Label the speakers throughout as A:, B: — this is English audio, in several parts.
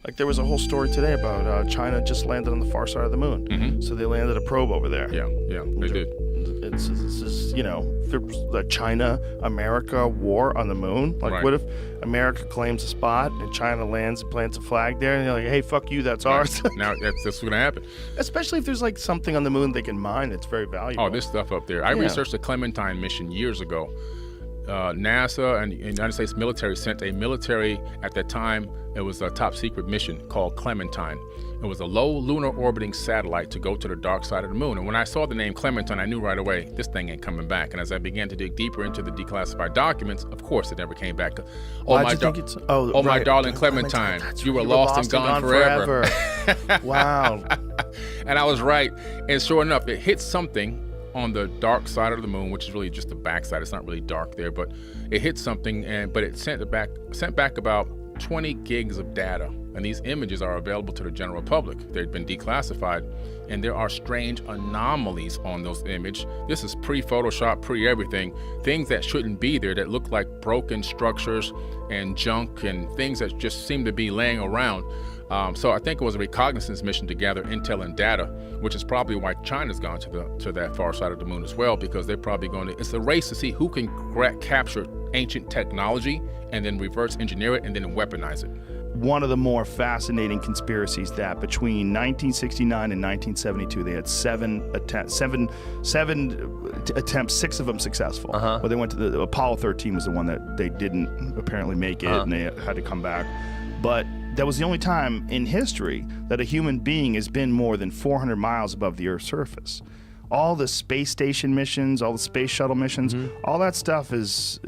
A: Like there was a whole story today about China just landed on the far side of the moon.
B: Mm-hmm.
A: So they landed a probe over there.
B: Yeah, they did.
A: This is, you know, the China-America war on the moon. Like,
B: Right.
A: What if America claims a spot and China lands and plants a flag there, and they're like, hey, fuck you, that's ours.
B: Now that's what's going to happen.
A: Especially if there's like something on the moon they can mine that's very valuable.
B: Oh, this stuff up there. I researched the Clementine mission years ago. NASA and the United States military sent a military, at that time, it was a top secret mission called Clementine. It was a low lunar orbiting satellite to go to the dark side of the moon. And when I saw the name Clementine, I knew right away, this thing ain't coming back. And as I began to dig deeper into the declassified documents, of course it never came back.
A: My
B: darling Clementine, you were lost and gone forever.
A: Wow.
B: And I was right. And sure enough, it hit something on the dark side of the moon, which is really just the backside. It's not really dark there, but it hit something, but it sent back about 20 gigs of data. And these images are available to the general public. They've been declassified, and there are strange anomalies on those images. This is pre-Photoshop, pre-everything. Things that shouldn't be there that look like broken structures and junk and things that just seem to be laying around. So I think it was a reconnaissance mission to gather intel and data, which is probably why China's gone to that far side of the moon as well, because they're probably going to, it's a race to see who can capture ancient technology and then reverse engineer it and then weaponize it.
A: One of the more fascinating conspiracies that between 1969 and 1972, they had seven attempts, 6 of them successful. But they went to the Apollo 13 was the one that they didn't apparently make it, and they had to come back. But that was the only time in history that a human being has been more than 400 miles above the Earth's surface. All the space station missions, all the space shuttle missions, all that stuff is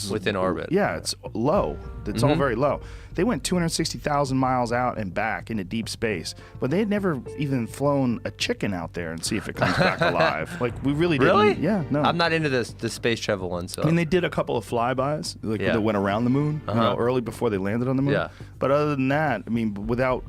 C: within orbit.
A: Yeah, it's low. It's all very low. They went 260,000 miles out and back into deep space, but they had never even flown a chicken out there and see if it comes back alive. Like, we really didn't.
C: Really?
A: Yeah, no.
C: I'm not into the space travel one, so.
A: I mean, they did a couple of flybys, like that went around the moon, you know, early before they landed on the moon.
C: Yeah.
A: But other than that, I mean, without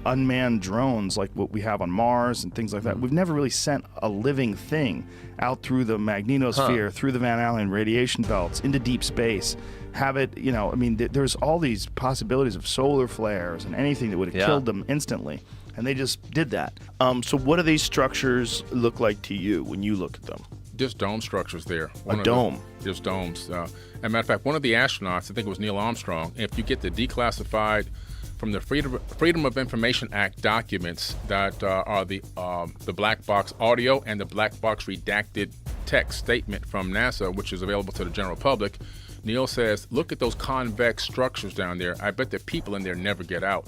A: unmanned drones like what we have on Mars and things like that, we've never really sent a living thing out through the magnetosphere, through the Van Allen radiation belts, into deep space. Have it, you know, I mean, there's all these possibilities of solar flares and anything that would have killed them instantly. And they just did that. So what do these structures look like to you when you look at them?
B: There's dome structures there.
A: A dome?
B: There's domes. As a matter of fact, one of the astronauts, I think it was Neil Armstrong, if you get the declassified from the Freedom of Information Act documents that are the black box audio and the black box redacted text statement from NASA, which is available to the general public, Neil says, look at those convex structures down there. I bet the people in there never get out.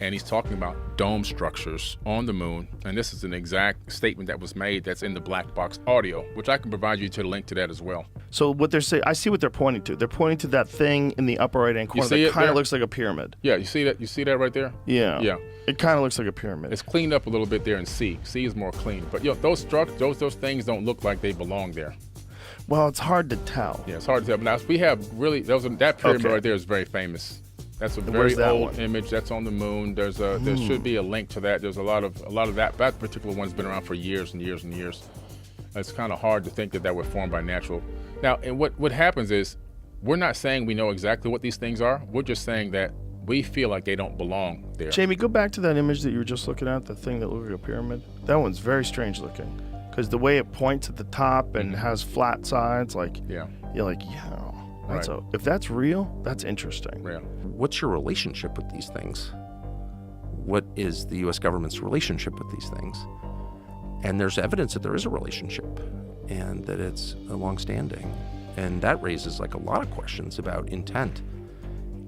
B: And he's talking about dome structures on the moon. And this is an exact statement that was made that's in the black box audio, which I can provide you to the link to that as well.
A: So what they're saying, I see what they're pointing to. They're pointing to that thing in the upper right-hand corner that kind of looks like a pyramid.
B: Yeah, you see that? You see that right there?
A: Yeah.
B: Yeah.
A: It kind of looks like a pyramid.
B: It's cleaned up a little bit there in C. C is more clean. But those things don't look like they belong there.
A: Well, it's hard to tell.
B: Yeah, it's hard to tell. But now we have really that pyramid right there is very famous. That's a very old image. That's on the moon. There should be a link to that. There's a lot of that particular one's been around for years and years and years. It's kind of hard to think that were formed by natural. Now, and what happens is, we're not saying we know exactly what these things are. We're just saying that we feel like they don't belong there.
A: Jamie, go back to that image that you were just looking at, the thing that looked like a pyramid. That one's very strange looking, because the way it points at the top and has flat sides, like you're like, if that's real, that's interesting.
B: Yeah.
D: What's your relationship with these things? What is the U.S. government's relationship with these things? And there's evidence that there is a relationship and that it's longstanding. And that raises like a lot of questions about intent.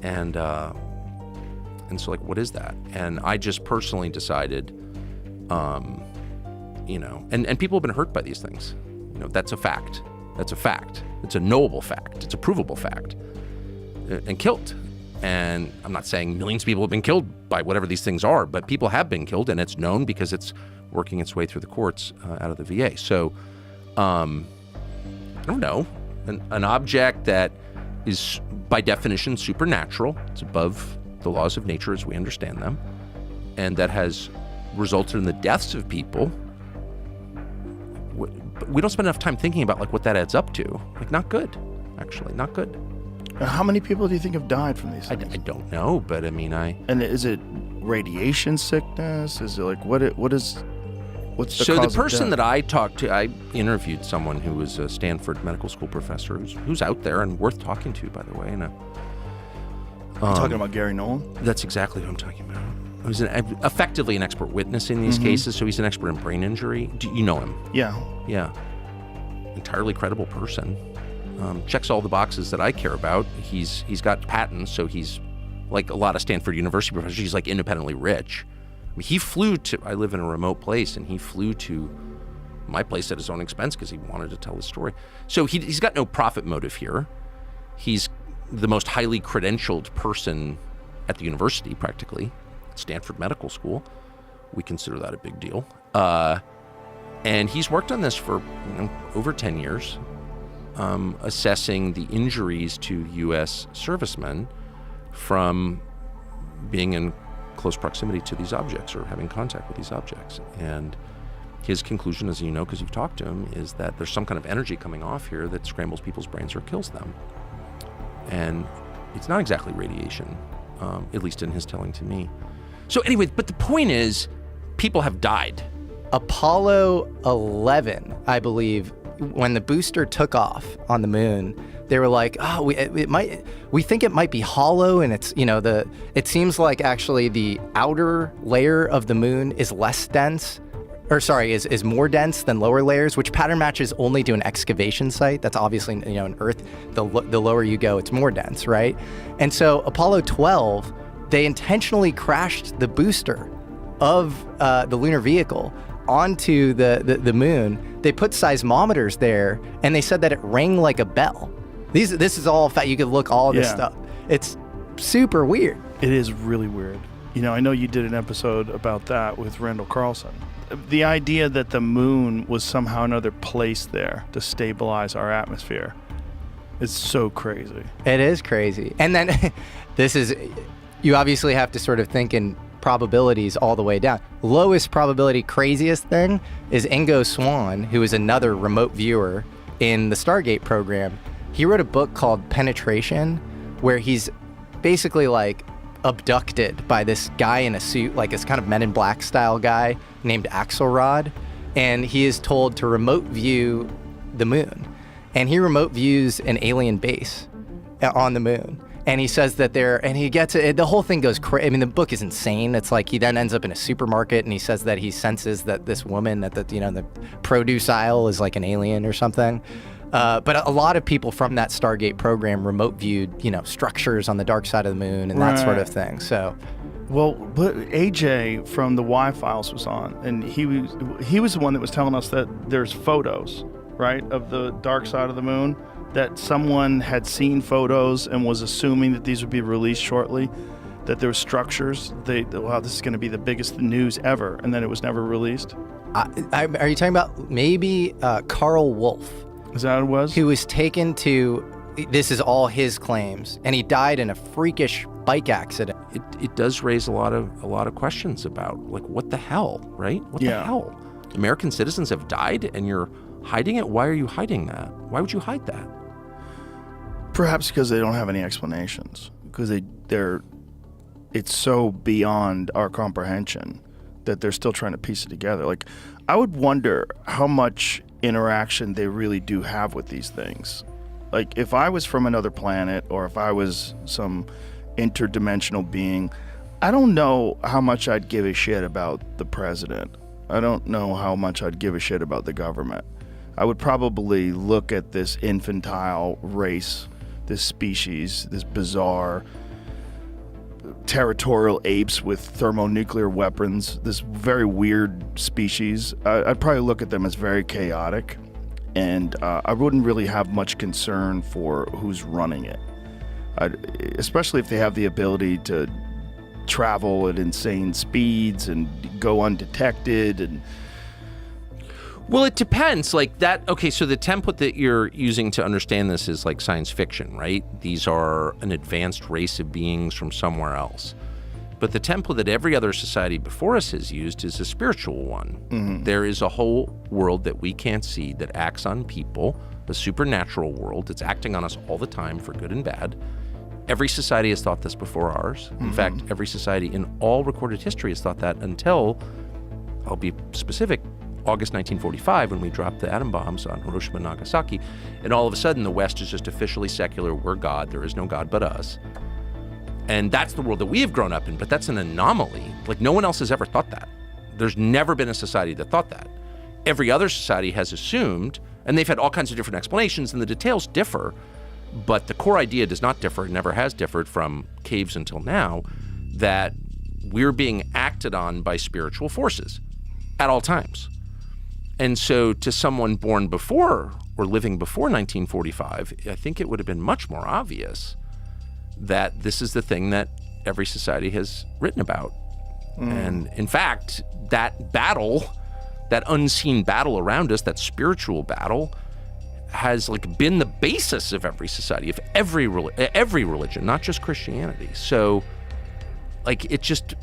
D: And so like, what is that? And I just personally decided, and people have been hurt by these things. You know, that's a fact. That's a fact. It's a knowable fact. It's a provable fact. And killed. And I'm not saying millions of people have been killed by whatever these things are, but people have been killed, and it's known because it's working its way through the courts out of the VA. So, I don't know, an object that is by definition supernatural, it's above the laws of nature as we understand them, and that has resulted in the deaths of people. We don't spend enough time thinking about like what that adds up to. Like, not good, actually, not good.
A: How many people do you think have died from these
D: I
A: things?
D: don't know, but I mean,
A: And is it radiation sickness? Is it like what's the
D: So
A: cause
D: the person
A: of
D: that
A: death?
D: I talked to, I interviewed someone who was a Stanford medical school professor who's out there and worth talking to, by the way. And
A: You talking about Gary Nolan?
D: that's exactly who I'm talking about. Who's effectively an expert witness in these cases, so he's an expert in brain injury. Do you know him?
A: Yeah.
D: Yeah. Entirely credible person. Checks all the boxes that I care about. He's got patents, so he's like a lot of Stanford University professors. He's like independently rich. I mean, he flew to. I live in a remote place, and he flew to my place at his own expense because he wanted to tell his story. So he's got no profit motive here. He's the most highly credentialed person at the university, practically, Stanford Medical School. We consider that a big deal. And he's worked on this for over 10 years. Assessing the injuries to U.S. servicemen from being in close proximity to these objects or having contact with these objects. And his conclusion, as you know because you've talked to him, is that there's some kind of energy coming off here that scrambles people's brains or kills them. And it's not exactly radiation, at least in his telling to me. So anyway, but the point is, people have died.
E: Apollo 11, I believe, when the booster took off on the moon, they were like, "Oh, we think it might be hollow," and it's it seems like actually the outer layer of the moon is less dense, is more dense than lower layers, which pattern matches only to an excavation site. That's obviously in Earth, the lower you go, it's more dense, right? And so Apollo 12, they intentionally crashed the booster of the lunar vehicle onto the moon. They put seismometers there, and they said that it rang like a bell. This is all fact. You could look all of this stuff. It's super weird.
A: It is really weird. I know you did an episode about that with Randall Carlson. The idea that the moon was somehow another place there to stabilize our atmosphere is so crazy.
E: It is crazy. And then you obviously have to sort of think in probabilities all the way down. Lowest probability, craziest thing is Ingo Swann, who is another remote viewer in the Stargate program. He wrote a book called Penetration, where he's basically like abducted by this guy in a suit, like this kind of Men in Black style guy named Axelrod, and he is told to remote view the moon. And he remote views an alien base on the moon. And he says that he gets it. The whole thing goes crazy. I mean, the book is insane. It's like he then ends up in a supermarket and he says that he senses that this woman at the produce aisle is like an alien or something. But a lot of people from that Stargate program remote viewed, structures on the dark side of the moon and that sort of thing. So,
A: well, but AJ from the Y Files was on, and he was the one that was telling us that there's photos, right, of the dark side of the moon. That someone had seen photos and was assuming that these would be released shortly, that there were structures. Wow, this is going to be the biggest news ever, and then it was never released.
E: Are you talking about maybe Carl Wolf?
A: Is that what it was?
E: Who was taken to, this is all his claims, and he died in a freakish bike accident.
D: It does raise a lot of questions about, like, what the hell, right? What the hell? American citizens have died, and you're hiding it? Why are you hiding that? Why would you hide that?
A: Perhaps because they don't have any explanations. Because it's so beyond our comprehension that they're still trying to piece it together. Like, I would wonder how much interaction they really do have with these things. Like, if I was from another planet or if I was some interdimensional being, I don't know how much I'd give a shit about the president. I don't know how much I'd give a shit about the government. I would probably look at this infantile race, this species, this bizarre territorial apes with thermonuclear weapons, this very weird species. I'd probably look at them as very chaotic, and I wouldn't really have much concern for who's running it, especially if they have the ability to travel at insane speeds and go undetected. And
D: well, it depends. Like that. Okay, so the template that you're using to understand this is like science fiction, right? These are an advanced race of beings from somewhere else. But the template that every other society before us has used is a spiritual one. Mm-hmm. There is a whole world that we can't see that acts on people the supernatural world. It's acting on us all the time for good and bad. Every society has thought this before ours. In fact, every society in all recorded history has thought that until, I'll be specific, August 1945, when we dropped the atom bombs on Hiroshima and Nagasaki, and all of a sudden the West is just officially secular. We're God. There is no God but us. And that's the world that we have grown up in, but that's an anomaly. Like, no one else has ever thought that. There's never been a society that thought that. Every other society has assumed, and they've had all kinds of different explanations, and the details differ, but the core idea does not differ, it never has differed from caves until now, that we're being acted on by spiritual forces at all times. And so to someone born before or living before 1945, I think it would have been much more obvious that this is the thing that every society has written about. And in fact, that battle, that unseen battle around us, that spiritual battle, has like been the basis of every society, of every religion, not just Christianity. So like, it just,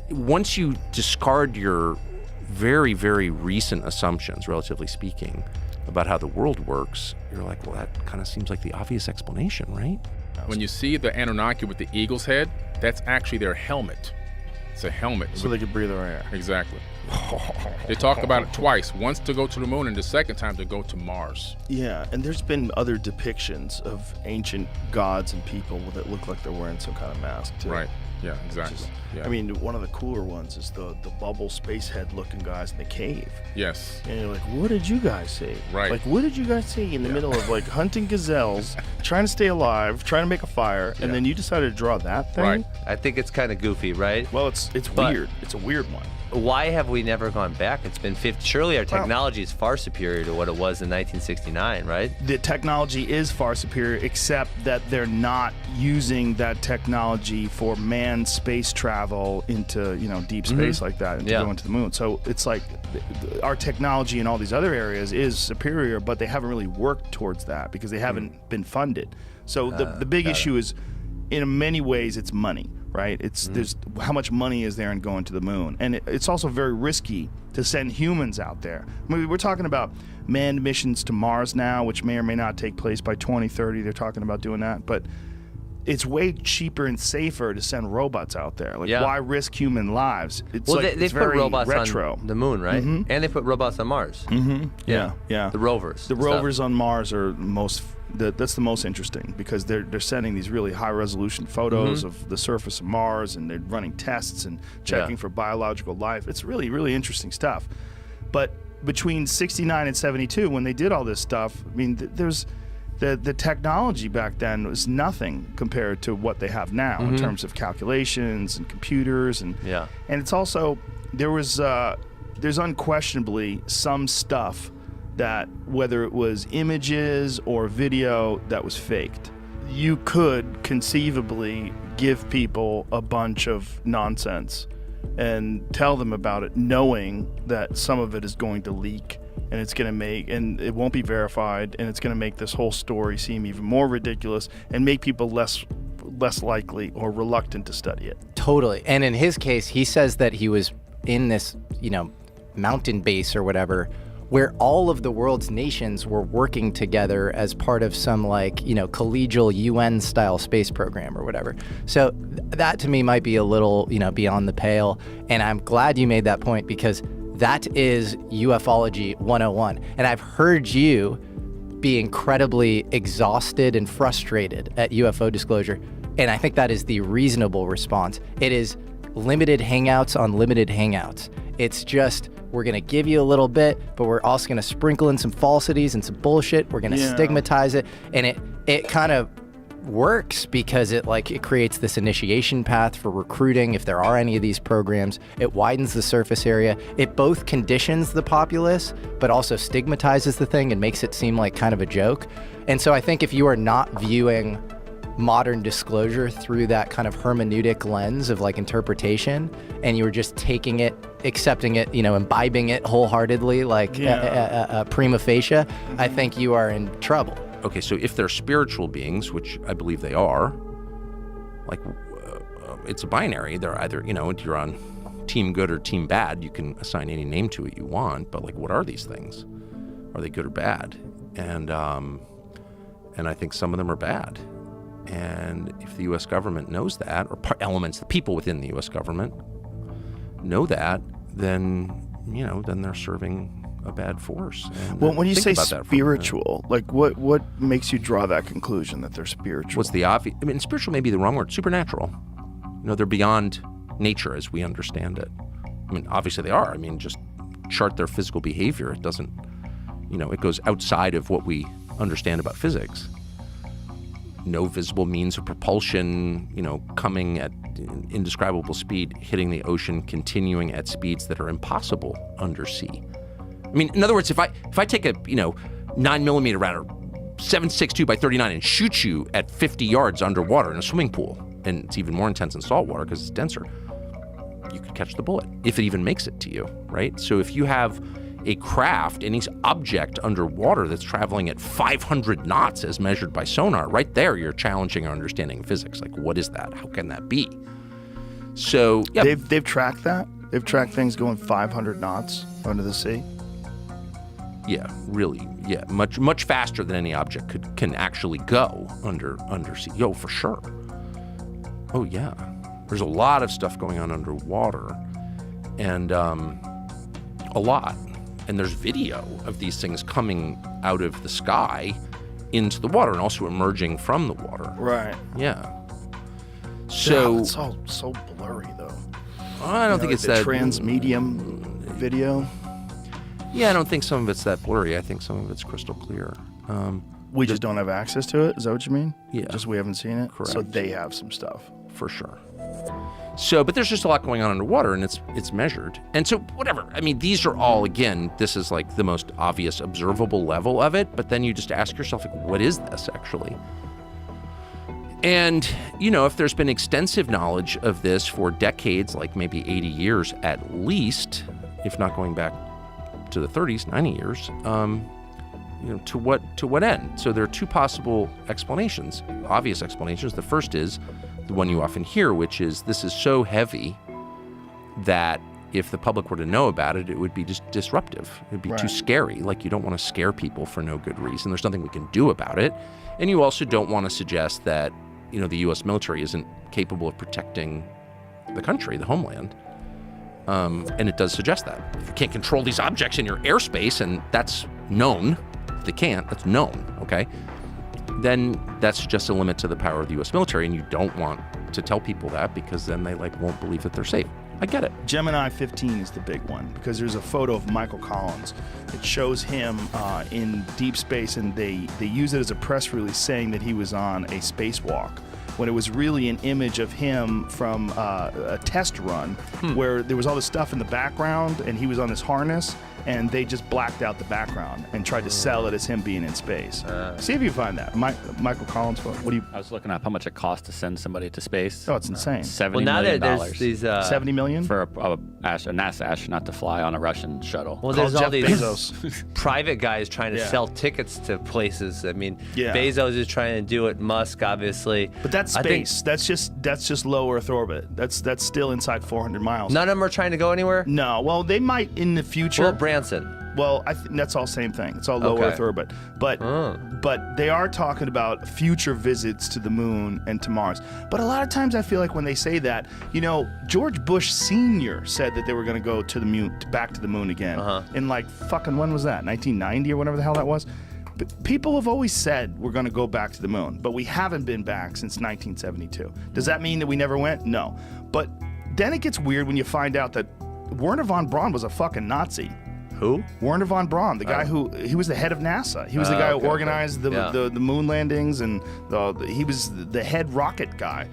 D: once you discard your very, very recent assumptions, relatively speaking, about how the world works, you're like, well, that kind of seems like the obvious explanation, right?
B: When you see the Anunnaki with the eagle's head, that's actually their helmet. It's a helmet.
A: So they could breathe our air.
B: Exactly. They talk about it twice, once to go to the moon and the second time to go to Mars.
A: Yeah, and there's been other depictions of ancient gods and people that look like they're wearing some kind of mask too.
B: Right. Yeah, exactly. Yeah.
A: I mean, one of the cooler ones is the bubble space head looking guys in the cave.
B: Yes.
A: And you're like, what did you guys see?
B: Right.
A: Like, what did you guys see in the middle of like hunting gazelles, trying to stay alive, trying to make a fire, and then you decided to draw that thing?
B: Right.
C: I think it's kind of goofy, right?
A: Well, it's
C: But-
A: weird. It's a weird one.
C: Why have we never gone back? It's been 50. Surely our technology is far superior to what it was in 1969, right?
A: The technology is far superior, except that they're not using that technology for manned space travel into, deep space like that, and to go into the moon. So it's like our technology in all these other areas is superior, but they haven't really worked towards that because they haven't been funded. So the big issue is, in many ways, it's money. Right? There's how much money is there in going to the moon, and it's also very risky to send humans out there. I mean, we're talking about manned missions to Mars now, which may or may not take place by 2030. They're talking about doing that, but it's way cheaper and safer to send robots out there. Like, why risk human lives? It's
C: Well,
A: like,
C: they
A: it's
C: put
A: very
C: robots
A: retro.
C: on the moon, right? And they put robots on Mars.
A: Yeah.
C: The rovers.
A: The rovers on Mars are that's the most interesting because they're sending these really high resolution photos of the surface of Mars, and they're running tests and checking for biological life. It's really, really interesting stuff. But between 69 and 72, when they did all this stuff, I mean, there's the technology back then was nothing compared to what they have now in terms of calculations and computers, and it's also there's unquestionably some stuff that, whether it was images or video, that was faked. You could conceivably give people a bunch of nonsense and tell them about it, knowing that some of it is going to leak, and it's going to and it won't be verified, and it's going to make this whole story seem even more ridiculous and make people less likely or reluctant to study it.
E: Totally. And in his case, he says that he was in this, mountain base or whatever, where all of the world's nations were working together as part of some collegial UN style space program or whatever. So that to me might be a little, beyond the pale. And I'm glad you made that point, because that is ufology 101. And I've heard you be incredibly exhausted and frustrated at UFO disclosure. And I think that is the reasonable response. It is limited hangouts on limited hangouts. It's just, we're going to give you a little bit, but we're also going to sprinkle in some falsities and some bullshit. We're going to stigmatize it. And it kind of works because it creates this initiation path for recruiting if there are any of these programs. It widens the surface area. It both conditions the populace, but also stigmatizes the thing and makes it seem like kind of a joke. And so I think if you are not viewing modern disclosure through that kind of hermeneutic lens of interpretation, and you were just taking it, accepting it, imbibing it wholeheartedly, prima facie, I think you are in trouble.
D: Okay, so if they're spiritual beings, which I believe they are, it's a binary. They're either, you're on team good or team bad. You can assign any name to it you want, but what are these things? Are they good or bad? And I think some of them are bad. And if the U.S. government knows that, or elements, the people within the U.S. government know that, then they're serving a bad force. And
A: Well, when you say
D: think about that for a minute.
A: spiritual, like what makes you draw that conclusion that they're spiritual?
D: What's the obvious? I mean, spiritual may be the wrong word. Supernatural. They're beyond nature as we understand it. I mean, obviously they are. I mean, just chart their physical behavior. It doesn't, it goes outside of what we understand about physics. No visible means of propulsion, coming at indescribable speed, hitting the ocean, continuing at speeds that are impossible undersea. I mean, in other words, if I take a 9mm round or 7.62 by 39 and shoot you at 50 yards underwater in a swimming pool, and it's even more intense in salt water because it's denser, you could catch the bullet if it even makes it to you, right? So if you have a craft, any object underwater that's traveling at 500 knots as measured by sonar, right there you're challenging our understanding of physics. Like, what is that? How can that be? So yeah,
A: They've tracked that. They've tracked things going 500 knots under the sea.
D: Yeah, really. Yeah, much faster than any object can actually go undersea. Yo, for sure. Oh yeah, there's a lot of stuff going on underwater, and a lot. And there's video of these things coming out of the sky into the water and also emerging from the water.
A: Right.
D: Yeah. So
A: it's all so blurry though.
D: I don't think it's
A: the
D: that
A: transmedium video.
D: Yeah, I don't think some of it's that blurry. I think some of it's crystal clear.
A: We just don't have access to it. Is that what you mean?
D: Yeah.
A: Just we haven't seen it.
D: Correct.
A: So they have some stuff.
D: For sure. So, but there's just a lot going on underwater, and it's measured. And so, whatever. I mean, these are all, again, this is like the most obvious observable level of it, but then you just ask yourself, like, what is this actually? And, if there's been extensive knowledge of this for decades, like maybe 80 years at least, if not going back to the 30s, 90 years, to what end? So there are two possible explanations, obvious explanations. The first is the one you often hear, which is this is so heavy that if the public were to know about it, it would be just disruptive. It'd be too scary. Like, you don't want to scare people for no good reason. There's nothing we can do about it. And you also don't want to suggest that, the U.S. military isn't capable of protecting the country, the homeland. And it does suggest that. If you can't control these objects in your airspace, and that's known, if they can't, that's known, okay? Then that suggests a limit to the power of the U.S. military, and you don't want to tell people that because then they won't believe that they're safe. I get it.
A: Gemini 15 is the big one because there's a photo of Michael Collins. It shows him in deep space, and they use it as a press release saying that he was on a spacewalk, when it was really an image of him from a test run where there was all this stuff in the background and he was on this harness, and they just blacked out the background and tried to sell it as him being in space. See if you find that. Michael Collins, what do you...
F: I was looking up how much it costs to send somebody to space.
A: Oh, it's insane.
F: $70
C: now
F: million
C: there's these
A: 70 million?
F: for a NASA astronaut to fly on a Russian shuttle.
C: Well,
A: Called
C: there's all
A: Jeff
C: these
A: Bezos.
C: private guys trying to
A: Yeah.
C: sell tickets to places. I mean,
A: Yeah.
C: Bezos is trying to do it. Musk, obviously.
A: But that's
C: I think
A: space. That's just low Earth orbit. That's still inside 400 miles.
C: none of them are trying to go anywhere.
A: No, well, they might in the future.
C: Well, Branson.
A: Well, I think that's all same thing. It's all low
C: Okay.
A: Earth orbit. But they are talking about future visits to the moon and to Mars. But a lot of times I feel like when they say that, George Bush Sr. said that they were going to go to the moon, back to the moon again. In when was that? 1990 or whatever the hell that was. But people have always said we're going to go back to the moon, but we haven't been back since 1972. Does that mean that we never went? No. But then it gets weird when you find out that Werner von Braun was a fucking Nazi.
C: Who?
A: Werner von Braun, the guy he was the head of NASA. He was the guy who organized the moon landings, and he was the head rocket guy.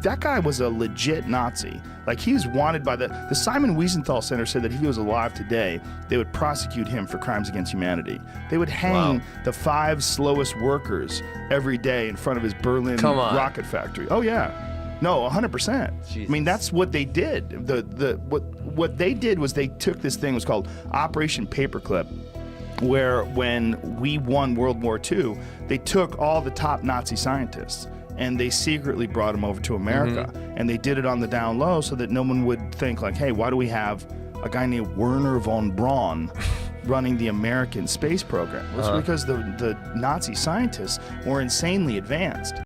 A: That guy was a legit Nazi. Like, he was wanted by the Simon Wiesenthal Center said that if he was alive today, they would prosecute him for crimes against humanity. They would hang the 5 slowest workers every day in front of his Berlin rocket factory. Oh yeah. No, 100%. I mean, that's what they did. What they did was they took this thing, it was called Operation Paperclip, where when we won World War II, they took all the top Nazi scientists and they secretly brought them over to America. And they did it on the down low so that no one would think like, hey, why do we have a guy named Werner von Braun running the American space program. It was because the Nazi scientists were insanely advanced.